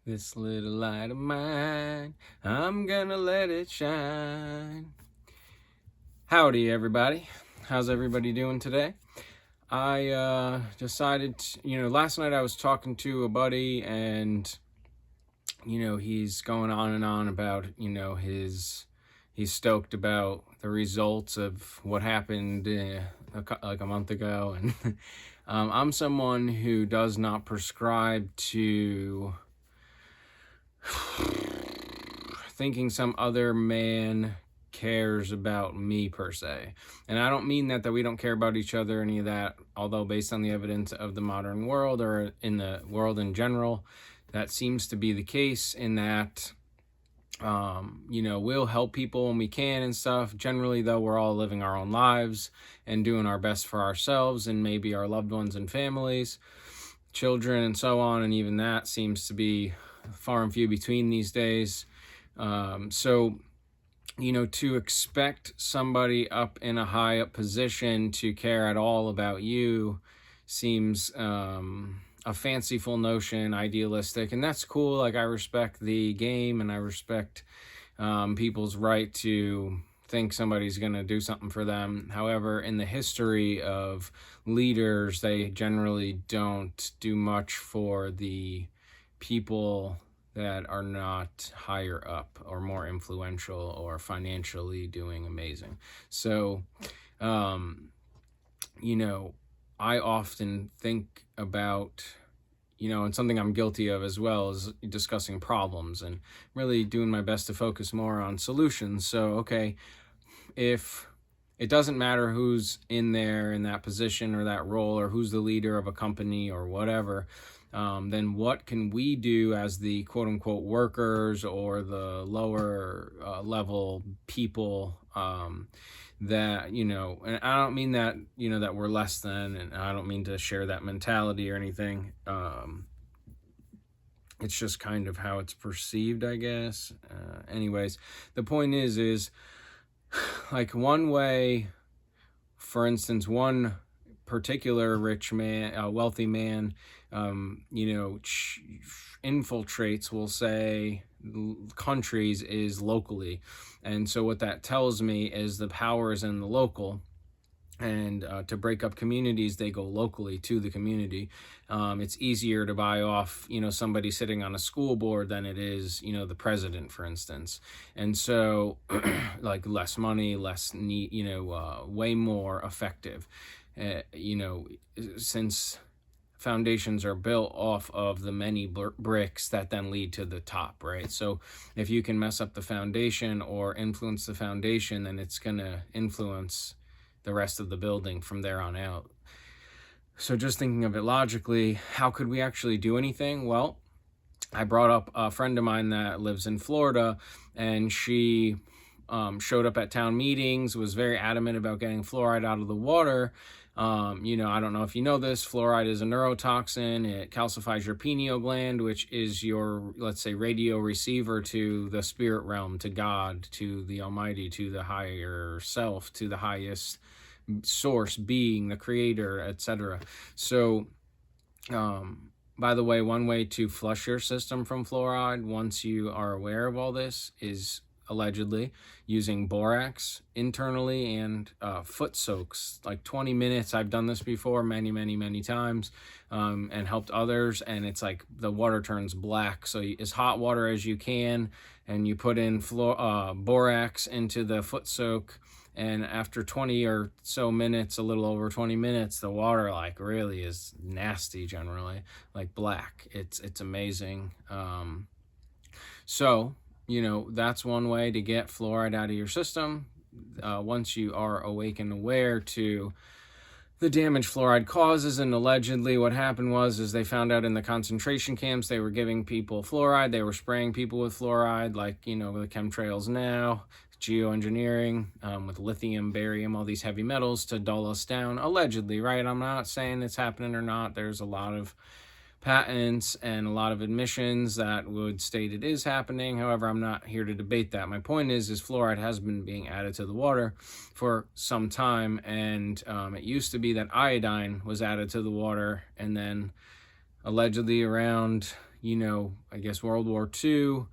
This little light of mine, I'm gonna let it shine. Howdy, everybody. How's everybody doing today? I decided, last night I was talking to a buddy, and, he's going on and on about, he's stoked about the results of what happened like a month ago. And I'm someone who does not prescribe to thinking some other man cares about me per se. And I don't mean that we don't care about each other, any of that, although based on the evidence of the modern world or in the world in general, that seems to be the case, in that we'll help people when we can and stuff. Generally, though, we're all living our own lives and doing our best for ourselves and maybe our loved ones and families, children and so on, and even that seems to be far and few between these days. So to expect somebody up in a high up position to care at all about you seems a fanciful notion, idealistic, and that's cool. Like, I respect the game, and I respect people's right to think somebody's going to do something for them. However, in the history of leaders, they generally don't do much for the people that are not higher up or more influential or financially doing amazing. So, I often think about, and something I'm guilty of as well, is discussing problems and really doing my best to focus more on solutions. So, okay, if it doesn't matter who's in there in that position or that role, or who's the leader of a company or whatever, then what can we do as the quote unquote workers or the lower level people, that, and I don't mean that, that we're less than, and I don't mean to share that mentality or anything. It's just kind of how it's perceived, I guess. Anyways, the point is like, one way, for instance, one particular rich man, wealthy man, infiltrates, we'll say, countries is locally. And so what that tells me is the power is in the local. And to break up communities, they go locally to the community. It's easier to buy off, somebody sitting on a school board than it is, the president, for instance. And so, like, less money, less need, way more effective. Since foundations are built off of the many bricks that then lead to the top, right? So if you can mess up the foundation or influence the foundation, then it's going to influence the rest of the building from there on out. So just thinking of it logically, how could we actually do anything? Well, I brought up a friend of mine that lives in Florida, and she showed up at town meetings, was very adamant about getting fluoride out of the water. I don't know if you know this, fluoride is a neurotoxin. It calcifies your pineal gland, which is your, let's say, radio receiver to the spirit realm, to God, to the Almighty, to the higher self, to the highest source being, the creator, etc. So, by the way, one way to flush your system from fluoride, once you are aware of all this, is allegedly using borax internally and foot soaks, like 20 minutes. I've done this before many times, and helped others, and it's like the water turns black. So as hot water as you can, and you put in borax into the foot soak, and after 20 or so minutes, a little over 20 minutes, the water like really is nasty, generally like black. It's amazing. So that's one way to get fluoride out of your system. Once you are awake and aware to the damage fluoride causes. And allegedly what happened is they found out in the concentration camps, they were giving people fluoride. They were spraying people with fluoride, like, the chemtrails now, geoengineering, with lithium, barium, all these heavy metals to dull us down, allegedly, right? I'm not saying it's happening or not. There's a lot of patents and a lot of admissions that would state it is happening. However, I'm not here to debate that. My point is fluoride has been being added to the water for some time, and it used to be that iodine was added to the water, and then allegedly around I guess World War II,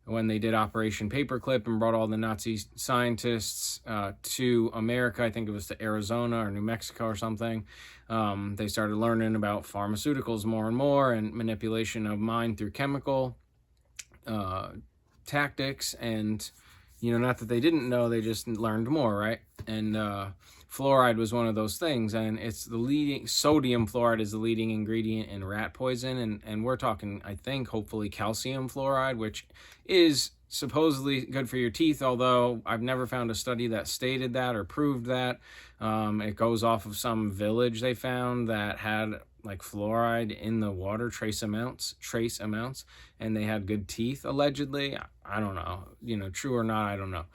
when they did Operation Paperclip and brought all the Nazi scientists to America. I think it was to Arizona or New Mexico or something. They started learning about pharmaceuticals more and more, and manipulation of mind through chemical tactics. And not that they didn't know, they just learned more, right? And fluoride was one of those things, and it's the leading, sodium fluoride is the leading ingredient in rat poison, and we're talking, I think, hopefully calcium fluoride, which is supposedly good for your teeth, although I've never found a study that stated that or proved that. It goes off of some village they found that had like fluoride in the water, trace amounts, and they had good teeth, allegedly. I don't know, true or not, I don't know.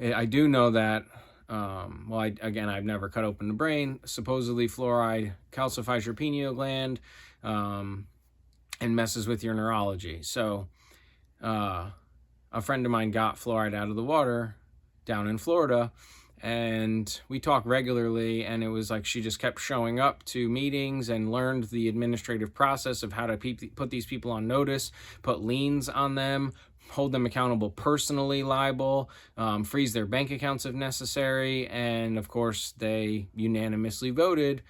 I do know that, I've never cut open the brain. Supposedly fluoride calcifies your pineal gland and messes with your neurology. So a friend of mine got fluoride out of the water down in Florida, and we talk regularly, and it was like she just kept showing up to meetings and learned the administrative process of how to put these people on notice, put liens on them, hold them accountable personally liable, freeze their bank accounts if necessary, and of course they unanimously voted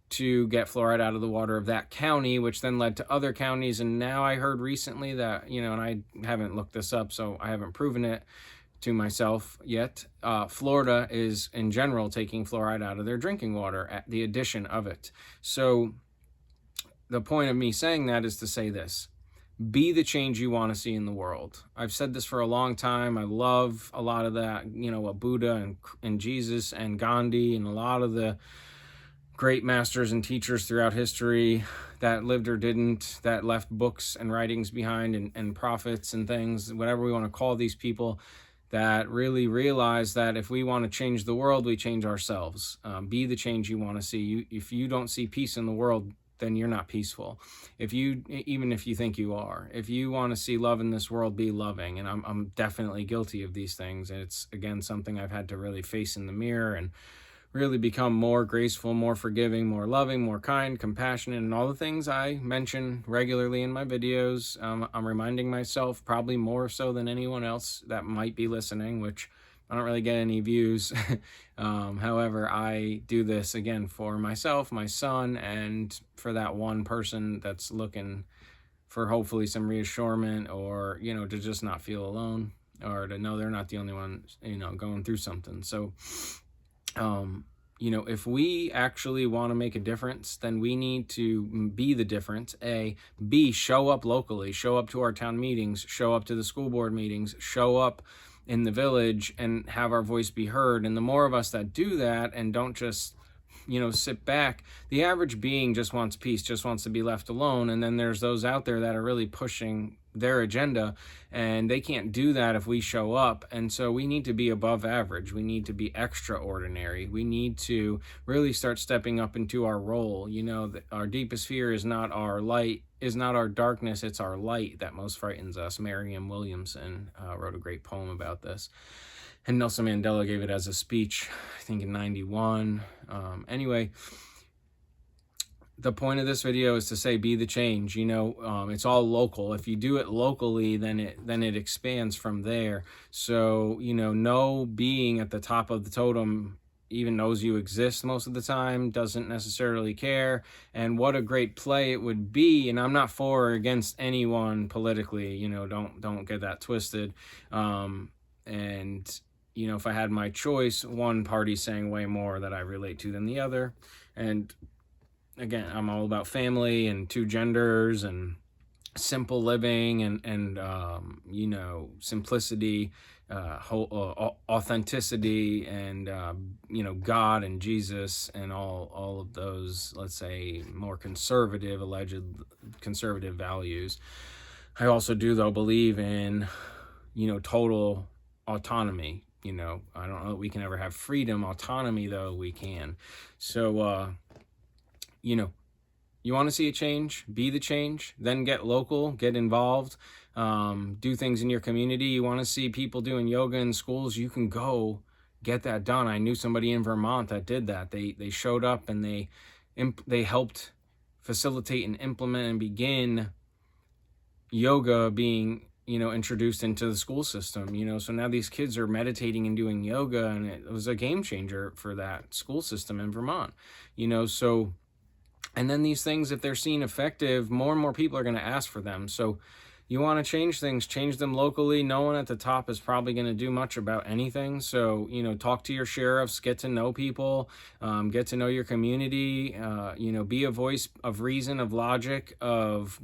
to get fluoride out of the water of that county, which then led to other counties. And now I heard recently that, and I haven't looked this up, so I haven't proven it to myself yet, Florida is in general taking fluoride out of their drinking water at the addition of it. So the point of me saying that is to say this: be the change you want to see in the world. I've said this for a long time. I love a lot of that, what Buddha and Jesus and Gandhi and a lot of the great masters and teachers throughout history that lived or didn't, that left books and writings behind, and prophets and things, whatever we want to call these people, that really realize that if we want to change the world, we change ourselves. Be the change you want to see. If you don't see peace in the world, then you're not peaceful. Even if you think you are. If you want to see love in this world, be loving. And I'm definitely guilty of these things. And it's, again, something I've had to really face in the mirror and really become more graceful, more forgiving, more loving, more kind, compassionate, and all the things I mention regularly in my videos. I'm reminding myself, probably more so than anyone else that might be listening, which I don't really get any views. However, I do this, again, for myself, my son, and for that one person that's looking for hopefully some reassurance, or, to just not feel alone, or to know they're not the only one, going through something. So, if we actually want to make a difference, then we need to be the difference. B, show up locally, show up to our town meetings, show up to the school board meetings, show up in the village and have our voice be heard. And the more of us that do that and don't just, sit back, the average being just wants peace, just wants to be left alone. And then there's those out there that are really pushing their agenda, and they can't do that if we show up. And so we need to be above average. We need to be extraordinary. We need to really start stepping up into our role. That our deepest fear is not our light, is not our darkness, it's our light that most frightens us. Marianne Williamson wrote a great poem about this. And Nelson Mandela gave it as a speech, I think in 91. Anyway, the point of this video is to say, be the change. It's all local. If you do it locally, then it expands from there. So, no being at the top of the totem even knows you exist most of the time, doesn't necessarily care. And what a great play it would be. And I'm not for or against anyone politically, don't get that twisted. If I had my choice, one party's saying way more that I relate to than the other. And again, I'm all about family and two genders and simple living and simplicity, authenticity, and God and Jesus and all of those, let's say, more alleged conservative values. I also do, though, believe in total autonomy. I don't know that we can ever have freedom. Autonomy, though, we can. So you want to see a change, be the change, then get local, get involved, do things in your community. You want to see people doing yoga in schools, you can go get that done. I knew somebody in Vermont that did that. They showed up and they helped facilitate and implement and begin yoga being, introduced into the school system, so now these kids are meditating and doing yoga, and it was a game changer for that school system in Vermont, so, and then these things, if they're seen effective, more and more people are going to ask for them. So you want to change things, change them locally. No one at the top is probably going to do much about anything. So, talk to your sheriffs, get to know people, get to know your community, be a voice of reason, of logic, of,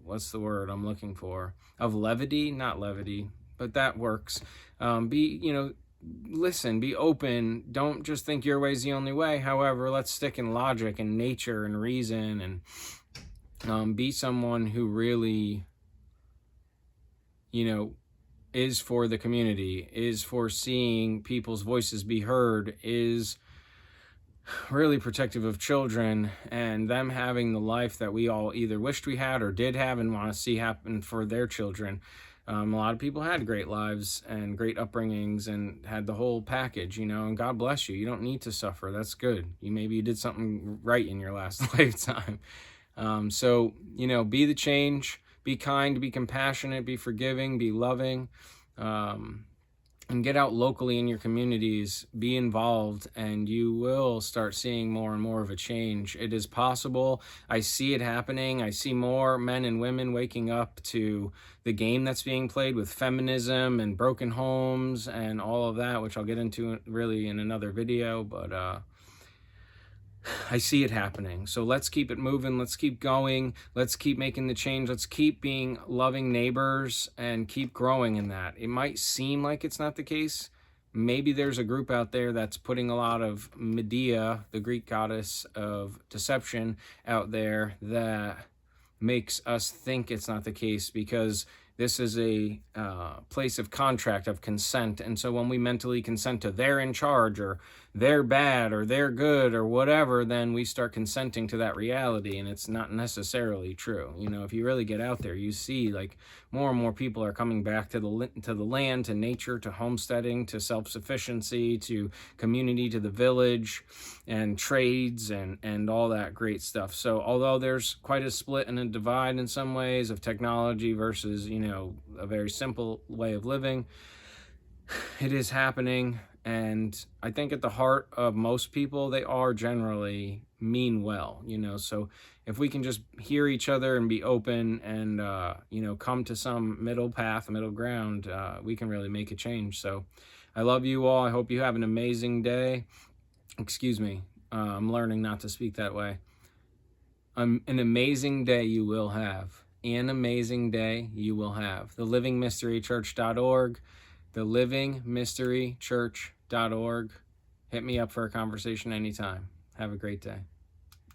what's the word I'm looking for? Of levity, not levity, but that works. Listen, be open. Don't just think your way is the only way. However, let's stick in logic and nature and reason, and be someone who really, is for the community, is for seeing people's voices be heard, is really protective of children and them having the life that we all either wished we had or did have and want to see happen for their children. A lot of people had great lives and great upbringings and had the whole package, and God bless you. You don't need to suffer. That's good. Maybe you did something right in your last lifetime. So, be the change, be kind, be compassionate, be forgiving, be loving, and get out locally in your communities, be involved, and you will start seeing more and more of a change. It is possible. I see it happening. I see more men and women waking up to the game that's being played with feminism and broken homes and all of that, which I'll get into really in another video, but I see it happening. So let's keep it moving. Let's keep going. Let's keep making the change. Let's keep being loving neighbors and keep growing in that. It might seem like it's not the case. Maybe there's a group out there that's putting a lot of Medea, the Greek goddess of deception, out there that makes us think it's not the case, because this is a place of contract, of consent. And so when we mentally consent to they're in charge, or they're bad, or they're good, or whatever, then we start consenting to that reality, and it's not necessarily true. If you really get out there, you see like more and more people are coming back to the land, to nature, to homesteading, to self-sufficiency, to community, to the village, and trades, and all that great stuff. So although there's quite a split and a divide in some ways of technology versus, a very simple way of living, it is happening. And I think at the heart of most people, they are generally mean well, so if we can just hear each other and be open and, come to some middle path, middle ground, we can really make a change. So I love you all. I hope you have an amazing day. Excuse me. I'm learning not to speak that way. An amazing day you will have. An amazing day you will have. thelivingmysterychurch.org. thelivingmysterychurch.org. Hit me up for a conversation anytime. Have a great day.